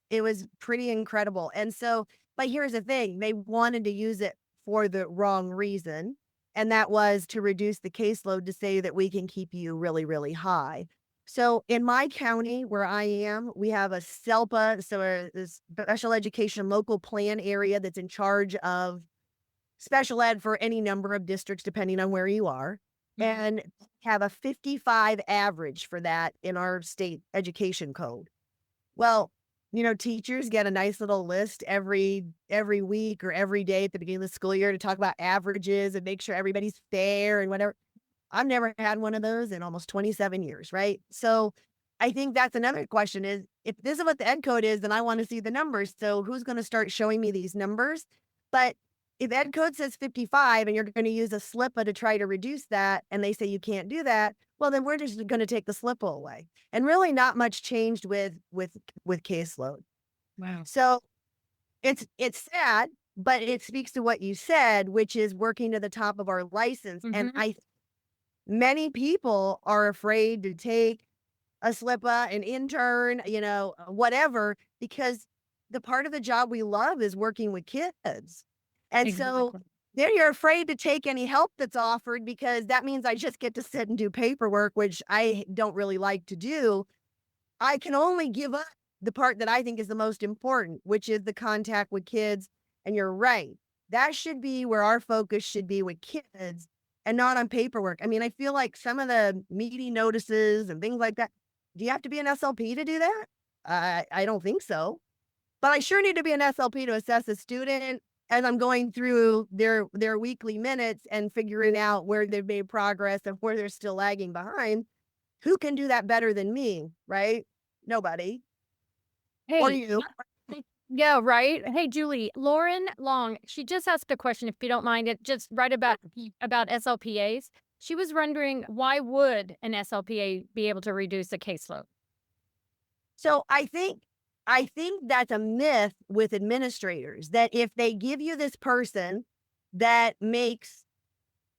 pretty incredible. And so, but here's the thing, they wanted to use it for the wrong reason, and that was to reduce the caseload to say that we can keep you really, really high. So in my county where I am, we have a SELPA, so a special education local plan area that's in charge of special ed for any number of districts depending on where you are, Mhm. and have a 55 average for that in our state education code. Well, teachers get a nice little list every week or every day at the beginning of the school year to talk about averages and make sure everybody's fair and whatever. I've never had one of those in almost 27 years, right? So I think that's another question is if this is what the ed code is, then I want to see the numbers. So who's going to start showing me these numbers? But if ed code says 55 and you're going to use a SLPA to try to reduce that, and they say you can't do that, well, then we're just going to take the SLPA away. And really not much changed with caseload. Wow. So it's sad, but it speaks to what you said, which is working to the top of our license. And Mhm. I many people are afraid to take a slipper, an intern, whatever, because the part of the job we love is working with kids. And so Exactly. then you're afraid to take any help that's offered because that means I just get to sit and do paperwork, which I don't really like to do. I can only give up the part that I think is the most important, which is the contact with kids. And you're right. That should be where our focus should be with kids and not on paperwork. I mean, I feel like some of the meeting notices and things like that. Do you have to be an SLP to do that? I don't think so. But I sure need to be an SLP to assess a student as I'm going through their weekly minutes and figuring out where they've made progress and where they're still lagging behind. Who can do that better than me, right? Nobody. Or Hey, you. yeah, right. Hey, Julie, Lauren Long, she just asked a question, if you don't mind it, just right about SLPAs. She was wondering why would an SLPA be able to reduce a caseload? So I think that's a myth with administrators that if they give you this person that makes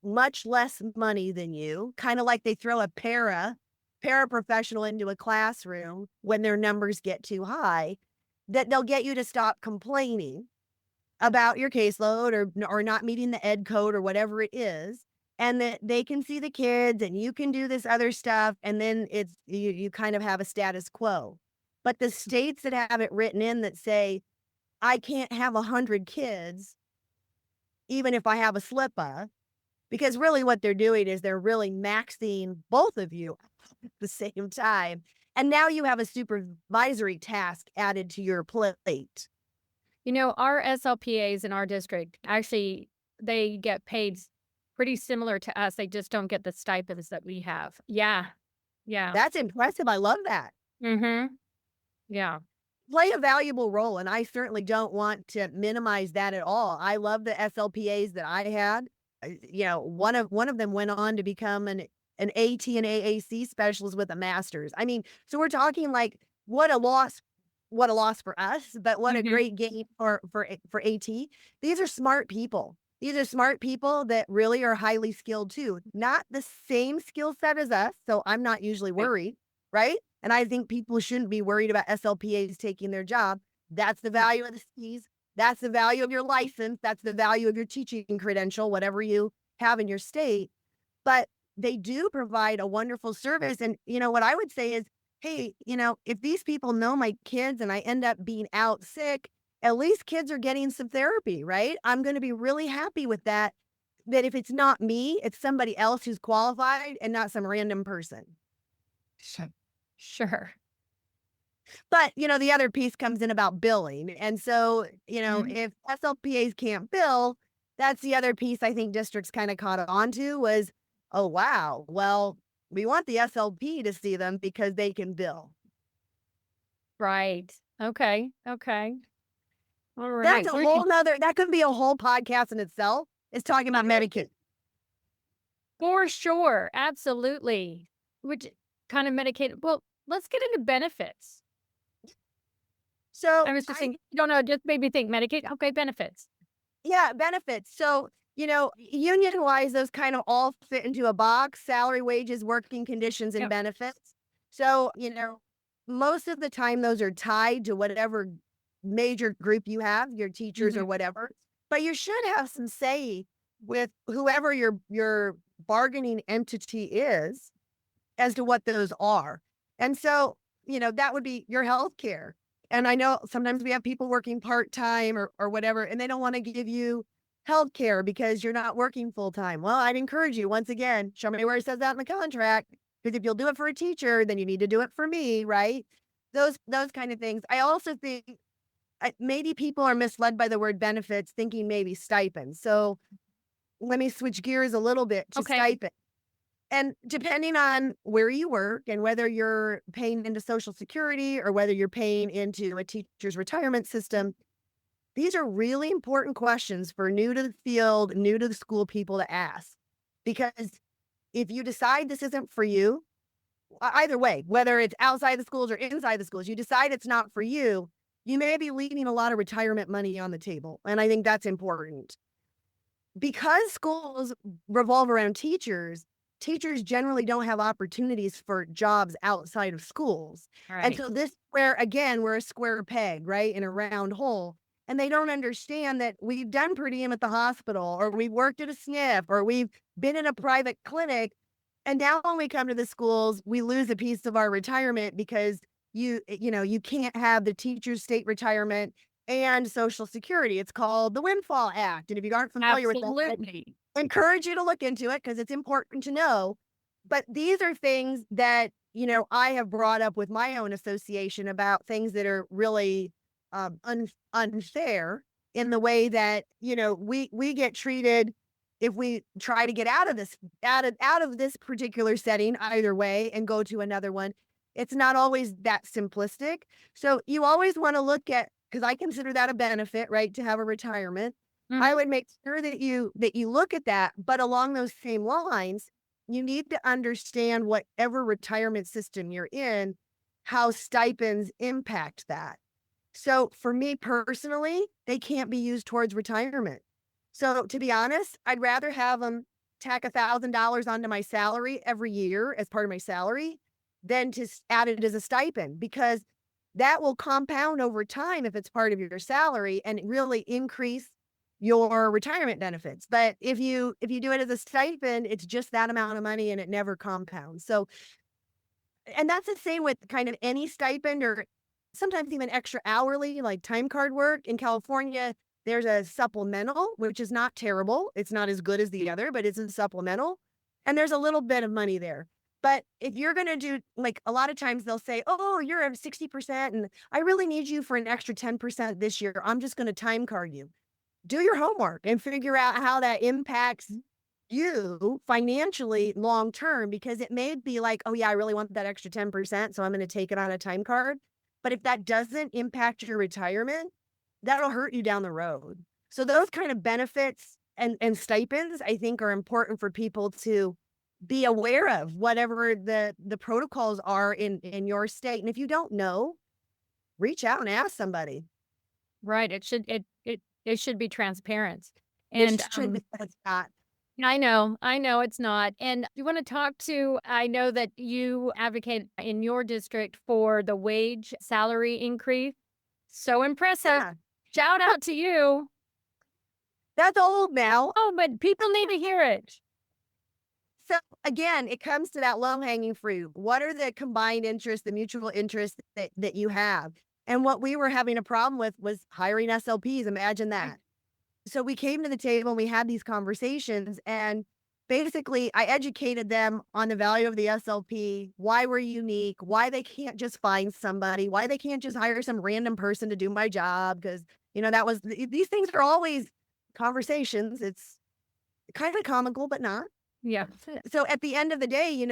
much less money than you, kind of like they throw a paraprofessional into a classroom when their numbers get too high, that they'll get you to stop complaining about your caseload or not meeting the ed code or whatever it is, and that they can see the kids and you can do this other stuff, and then you kind of have a status quo. But the states that have it written in that say, I can't have 100 kids, even if I have a slip-up, because really what they're doing is they're really maxing both of you at the same time. And now you have a supervisory task added to your plate. Our SLPAs in our district, actually, they get paid pretty similar to us. They just don't get the stipends that we have. Yeah. Yeah. That's impressive. I love that. Mhm. Yeah. Play a valuable role, and I certainly don't want to minimize that at all. I love the SLPAs that I had. One of them went on to become an AT and AAC specialist with a master's. I mean, so we're talking like what a loss for us, but what a Mhm. great gain for AT. These are smart people. These are smart people that really are highly skilled too. Not the same skill set as us, so I'm not usually Right. worried, right? And I think people shouldn't be worried about SLPAs taking their job. That's the Mm. value of the skis. That's the value of your license. That's the value of your teaching credential, whatever you have in your state. But they do provide a wonderful service. And, what I would say is, hey, if these people know my kids and I end up being out sick, at least kids are getting some therapy, right? I'm going to be really happy with that. That if it's not me, it's somebody else who's qualified and not some random person. Sure. Sure. But, the other piece comes in about billing. And so, Mhm. if SLPAs can't bill, that's the other piece I think districts kind of caught on to was, oh, wow, well, we want the SLP to see them because they can bill. Right. Okay. Okay. All That's right. a whole nother, that could be a whole podcast in itself, is talking about Medicaid. For sure. Absolutely. Which kind of Medicaid? Well, let's get into benefits. So I was just I thinking, you don't know, just made me think Medicaid. Okay, benefits. Yeah, benefits. So, union wise, those kind of all fit into a box: salary, wages, working conditions, and Yep. benefits. So, most of the time those are tied to whatever major group you have, your teachers or Mhm. whatever. But you should have some say with whoever your bargaining entity is as to what those are. And so, that would be your health care. And I know sometimes we have people working part-time or whatever, and they don't want to give you health care because you're not working full-time. Well, I'd encourage you, once again, show me where it says that in the contract. Because if you'll do it for a teacher, then you need to do it for me, right? Those kind of things. I also think maybe people are misled by the word benefits, thinking maybe stipends. So let me switch gears a little bit to Okay. stipend. And depending on where you work and whether you're paying into Social Security or whether you're paying into a teacher's retirement system, these are really important questions for new to the field, new to the school people to ask. Because if you decide this isn't for you, either way, whether it's outside the schools or inside the schools, you decide it's not for you, you may be leaving a lot of retirement money on the table. And I think that's important. Because schools revolve around teachers, teachers generally don't have opportunities for jobs outside of schools. All And right. so this where again, we're a square peg, right, in a round hole. And they don't understand that we've done per diem at the hospital, or we've worked at a SNF, or we've been in a private clinic. And now when we come to the schools, we lose a piece of our retirement because you can't have the teacher's state retirement and Social Security. It's called the Windfall Act. And if you aren't familiar with that, Absolutely. I encourage you to look into it because it's important to know. But these are things that, I have brought up with my own association about things that are really unfair in the way that, we get treated if we try to get out of this particular setting either way and go to another one. It's not always that simplistic. So you always want to look at, because I consider that a benefit, right, to have a retirement. I Mhm. would make sure that you look at that, but along those same lines, you need to understand whatever retirement system you're in, how stipends impact that. So for me personally, they can't be used towards retirement. So to be honest, I'd rather have them tack $1,000 onto my salary every year as part of my salary than to add it as a stipend, because that will compound over time if it's part of your salary and really increase your retirement benefits. But if you do it as a stipend, it's just that amount of money and it never compounds. So, and that's the same with kind of any stipend or sometimes even extra hourly, like time card work. In California, there's a supplemental, which is not terrible. It's not as good as the other, but it's a supplemental. And there's a little bit of money there. But if you're going to do, like, a lot of times they'll say, oh, you're at 60% and I really need you for an extra 10% this year. I'm just going to time card you. Do your homework and figure out how that impacts you financially long term, because it may be like, oh yeah, I really want that extra 10%, so I'm going to take it on a time card. But if that doesn't impact your retirement, that'll hurt you down the road. So those kind of benefits and stipends, I think, are important for people to be aware of, whatever the protocols are in your state. And if you don't know, reach out and ask somebody. Right. It should be transparent. It And should be, it's not. I know it's not. And you want to talk to, I know that you advocate in your district for the wage salary increase. So impressive. Yeah, Shout out to you. that's old now. Oh, but people need to hear it. So again, it comes to that low hanging fruit. What are the combined interests, the mutual interests that you have? And what we were having a problem with was hiring SLPs. Imagine that. So we came to the table and we had these conversations, and basically I educated them on the value of the SLP, why we're unique, why they can't just find somebody, why they can't just hire some random person to do my job. Cause that was, these things are always conversations. It's kind of comical, but not. Yeah. So at the end of the day,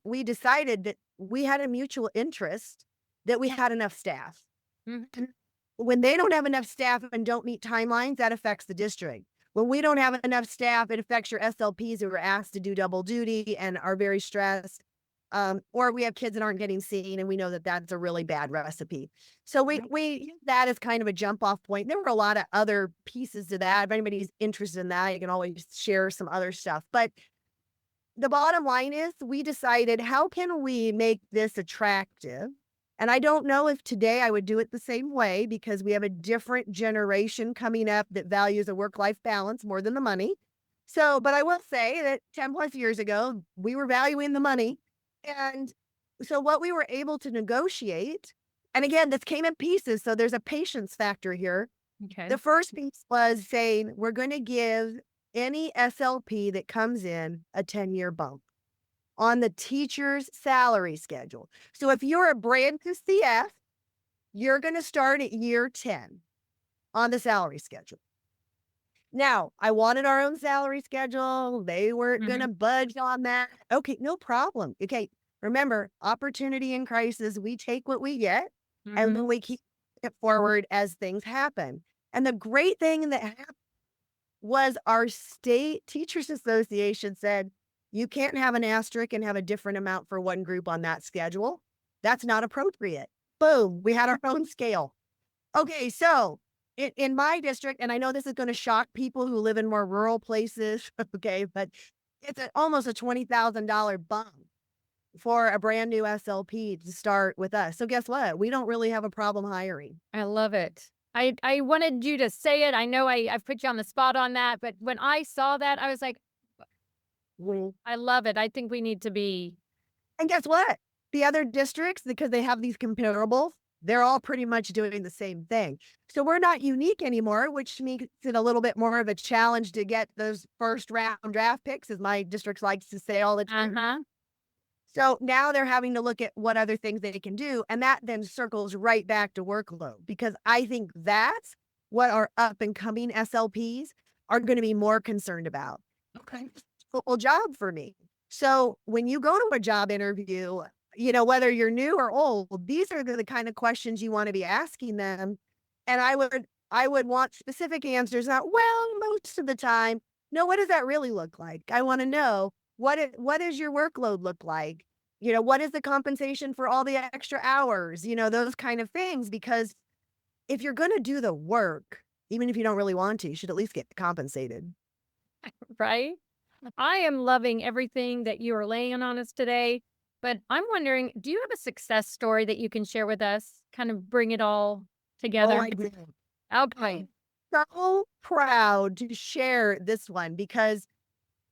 we decided that we had a mutual interest that we had enough staff. Mhm. When they don't have enough staff and don't meet timelines, that affects the district. When we don't have enough staff, it affects your SLPs who are asked to do double duty and are very stressed. Or we have kids that aren't getting seen, and we know that that's a really bad recipe. So we use that as kind of a jump off point. There were a lot of other pieces to that. If anybody's interested in that, you can always share some other stuff. But the bottom line is we decided, how can we make this attractive? And I don't know if today I would do it the same way, because we have a different generation coming up that values a work-life balance more than the money. So, but I will say that 10 plus years ago, we were valuing the money. And so what we were able to negotiate, and again, this came in pieces. So there's a patience factor here. Okay. The first piece was saying we're going to give any SLP that comes in a 10-year bump on the teacher's salary schedule. So if you're a brand new CF, you're going to start at year 10 on the salary schedule. Now, I wanted our own salary schedule. They weren't going to Mhm. budge on that. Okay, no problem. Okay, remember, opportunity in crisis, we take what we get and Mhm. then we keep it forward as things happen. And the great thing that happened was our state teachers association said, you can't have an asterisk and have a different amount for one group on that schedule. That's not appropriate. Boom, we had our own scale. Okay, so in my district, and I know this is going to shock people who live in more rural places, okay, but it's almost a $20,000 bump for a brand new SLP to start with us. So guess what? We don't really have a problem hiring. I love it. I wanted you to say it. I know I've put you on the spot on that, but when I saw that, I was like, We I love it. I think we need to be And guess what? The other districts, because they have these comparables, they're all pretty much doing the same thing. So we're not unique anymore, which makes it a little bit more of a challenge to get those first round draft picks, as my district likes to say all the time. uh-huh. So now they're having to look at what other things they can do. And that then circles right back to workload, because I think that's what our up and coming SLPs are going to be more concerned about. Okay. Full job for me. So when you go to a job interview, whether you're new or old, these are the kind of questions you want to be asking them. And I would want specific answers. Not, well, most of the time, no, what does that really look like? I want to know, what does your workload look like? What is the compensation for all the extra hours? Those kind of things. Because if you're going to do the work, even if you don't really want to, you should at least get compensated. Right? I am loving everything that you are laying on us today, but I'm wondering, do you have a success story that you can share with us? Kind of bring it all Oh, together? I do. Okay. I'm so proud to share this one, because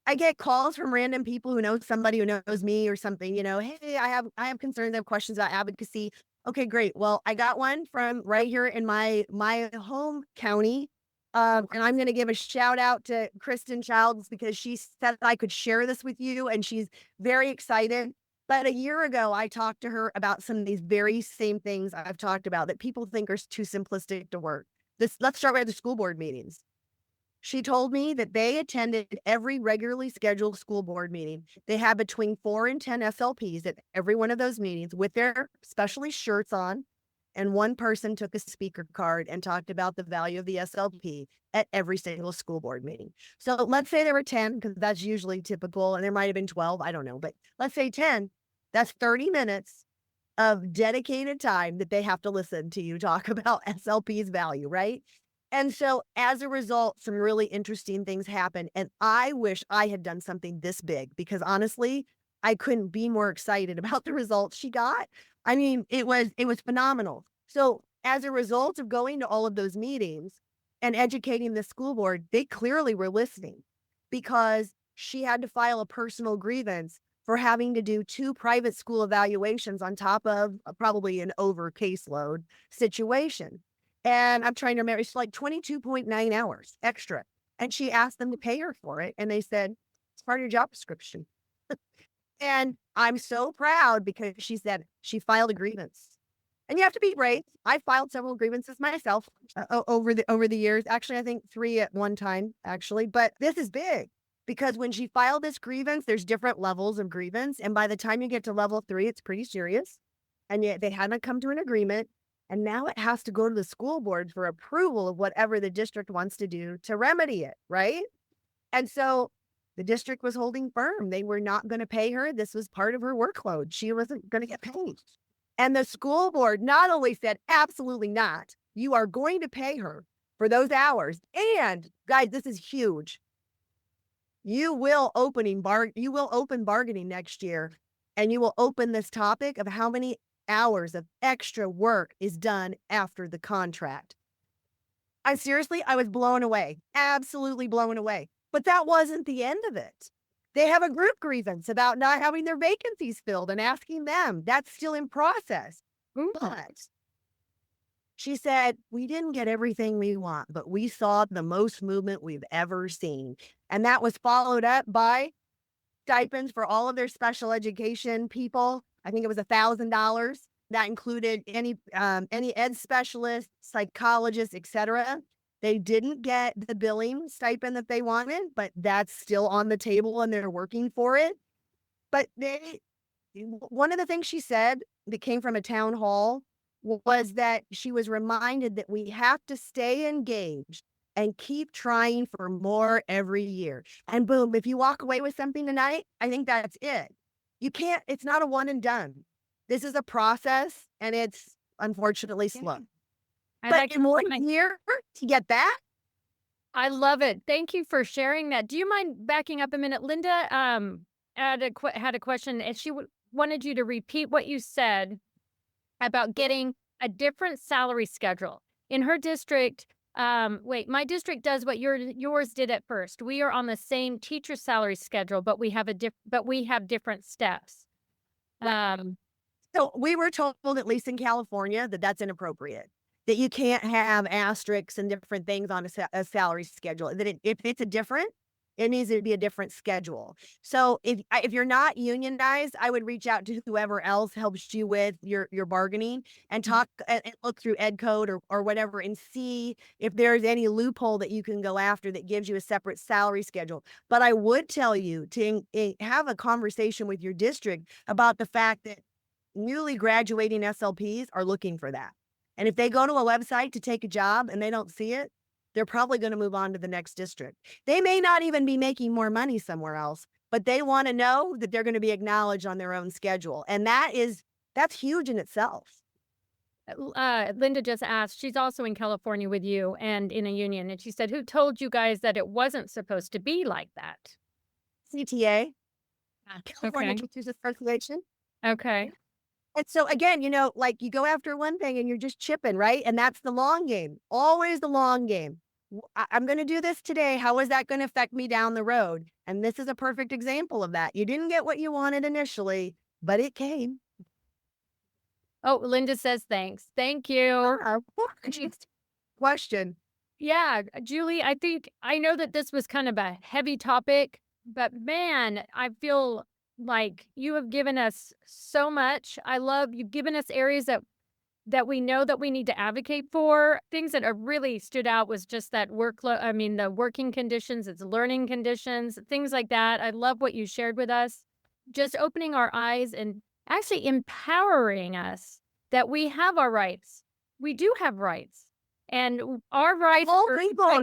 I get calls from random people who know somebody who knows me or something, hey, I have concerns, I have questions about advocacy. Okay, great. Well, I got one from right here in my home county. And I'm gonna give a shout out to Kristen Childs, because she said I could share this with you, and she's very excited. But a year ago, I talked to her about some of these very same things I've talked about that people think are too simplistic to work. Let's start with the school board meetings. She told me that they attended every regularly scheduled school board meeting. They had between 4 and 10 SLPs at every one of those meetings with their specialty shirts on. And one person took a speaker card and talked about the value of the SLP at every single school board meeting. So let's say there were 10, because that's usually typical, and there might have been 12. I don't know. But let's say 10. That's 30 minutes of dedicated time that they have to listen to you talk about SLP's value, right? And so as a result, some really interesting things happen. And I wish I had done something this big, because honestly, I couldn't be more excited about the results she got. I mean, it was phenomenal. So as a result of going to all of those meetings and educating the school board, they clearly were listening, because she had to file a personal grievance for having to do 2 private school evaluations on top of probably an over caseload situation. And I'm trying to remember, it's like 22.9 hours extra. And she asked them to pay her for it. And they said, it's part of your job description. And I'm so proud because she said she filed a grievance. And you have to be brave. I filed several grievances myself over the years. Actually, I think 3 at one time, actually. But this is big because when she filed this grievance, there's different levels of grievance. And by the time you get to level 3, it's pretty serious. And yet they hadn't come to an agreement. And now it has to go to the school board for approval of whatever the district wants to do to remedy it, right? And so the district was holding firm. They were not going to pay her. This was part of her workload. She wasn't going to get paid. And the school board not only said, absolutely not, you are going to pay her for those hours. And guys, this is huge. You will open bargaining next year, and you will open this topic of how many hours of extra work is done after the contract. I was blown away, absolutely blown away. But that wasn't the end of it. They have a group grievance about not having their vacancies filled and asking them. That's still in process. But she said, we didn't get everything we want, but we saw the most movement we've ever seen. And that was followed up by stipends for all of their special education people. I think it was $1,000. That included any ed specialists, psychologists, etc. They didn't get the billing stipend that they wanted, but that's still on the table and they're working for it. But one of the things she said that came from a town hall was that she was reminded that we have to stay engaged and keep trying for more every year. And boom, if you walk away with something tonight, I think that's it. It's not a one and done. This is a process and it's unfortunately slow. But in 1 year to get that? I love it. Thank you for sharing that. Do you mind backing up a minute? Linda had a question, and she wanted you to repeat what you said about getting a different salary schedule. In her district, my district does what yours did at first. We are on the same teacher salary schedule, but we have different steps. So we were told, at least in California, that that's inappropriate. That you can't have asterisks and different things on a salary schedule. That if it's different, it needs to be a different schedule. So if you're not unionized, I would reach out to whoever else helps you with your bargaining and talk and look through Ed Code or whatever and see if there's any loophole that you can go after that gives you a separate salary schedule. But I would tell you to have a conversation with your district about the fact that newly graduating SLPs are looking for that. And if they go to a website to take a job and they don't see it, they're probably going to move on to the next district. They may not even be making more money somewhere else, but they want to know that they're going to be acknowledged on their own schedule. And that's huge in itself. Linda just asked, she's also in California with you and in a union. And she said, who told you guys that it wasn't supposed to be like that? CTA, California Teachers Association. Okay. And so again, you go after one thing and you're just chipping, right? And that's the long game, always the long game. I'm going to do this today. How is that going to affect me down the road? And this is a perfect example of that. You didn't get what you wanted initially, but it came. Oh, Linda says thanks. Thank you. Question. Yeah, Julie, I know that this was kind of a heavy topic, but man, I feel like you have given us so much. You've given us areas that we know that we need to advocate for. Things that have really stood out was just that workload. I mean, the working conditions, it's learning conditions, things like that. I love what you shared with us. Just opening our eyes and actually empowering us that we have our rights. We do have rights. And our rights.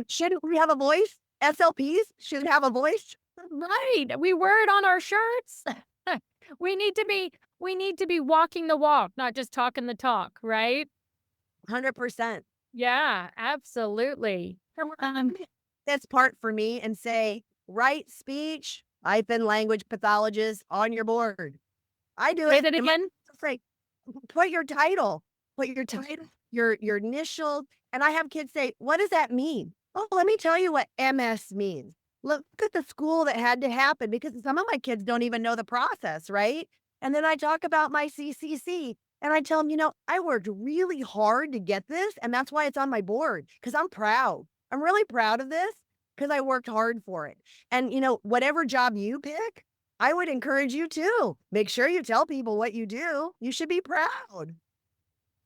Shouldn't we have a voice? SLPs should have a voice. Right. We wear it on our shirts. We need to be walking the walk, not just talking the talk, right? 100%. Yeah, absolutely. That's part for me and say, right speech, language pathologist on your board. I do Say it. that again. Put your title, your initial. And I have kids say, what does that mean? Oh, let me tell you what MS means. look at the school that had to happen because some of my kids don't even know the process, right? And then I talk about my CCC and I tell them, I worked really hard to get this. And that's why it's on my board because I'm proud. I'm really proud of this because I worked hard for it. And, whatever job you pick, I would encourage you to make sure you tell people what you do. You should be proud.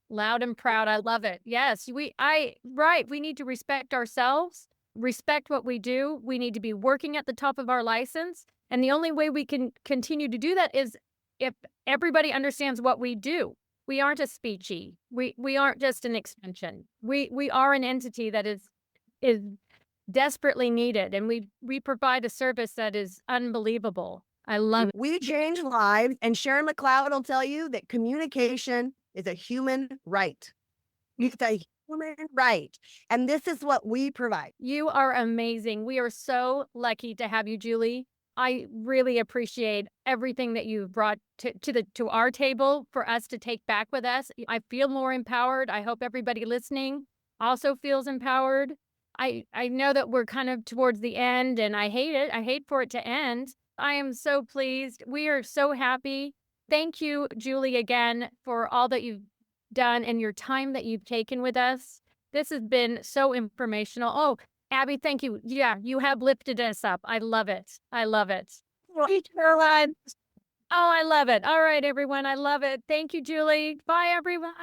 Loud and proud. I love it. Yes, right. We need to respect ourselves, respect what we do. We need to be working at the top of our license. And the only way we can continue to do that is if everybody understands what we do. We aren't a speechy. We aren't just an extension. We are an entity that is desperately needed, and we provide a service that is unbelievable. I love it. We change lives, and Sharon McLeod will tell you that communication is a human right. It's a human right. And this is what we provide. You are amazing. We are so lucky to have you, Julie. I really appreciate everything that you've brought to our table for us to take back with us. I feel more empowered. I hope everybody listening also feels empowered. I know that we're kind of towards the end and I hate it. I hate for it to end. I am so pleased. We are so happy. Thank you, Julie, again for all that you've done and your time that you've taken with us. This has been so informational. Oh, Abby, thank you. Yeah, you have lifted us up. I love it. I love it. Hey, Caroline. Oh, I love it. All right, everyone. I love it. Thank you, Julie. Bye, everyone.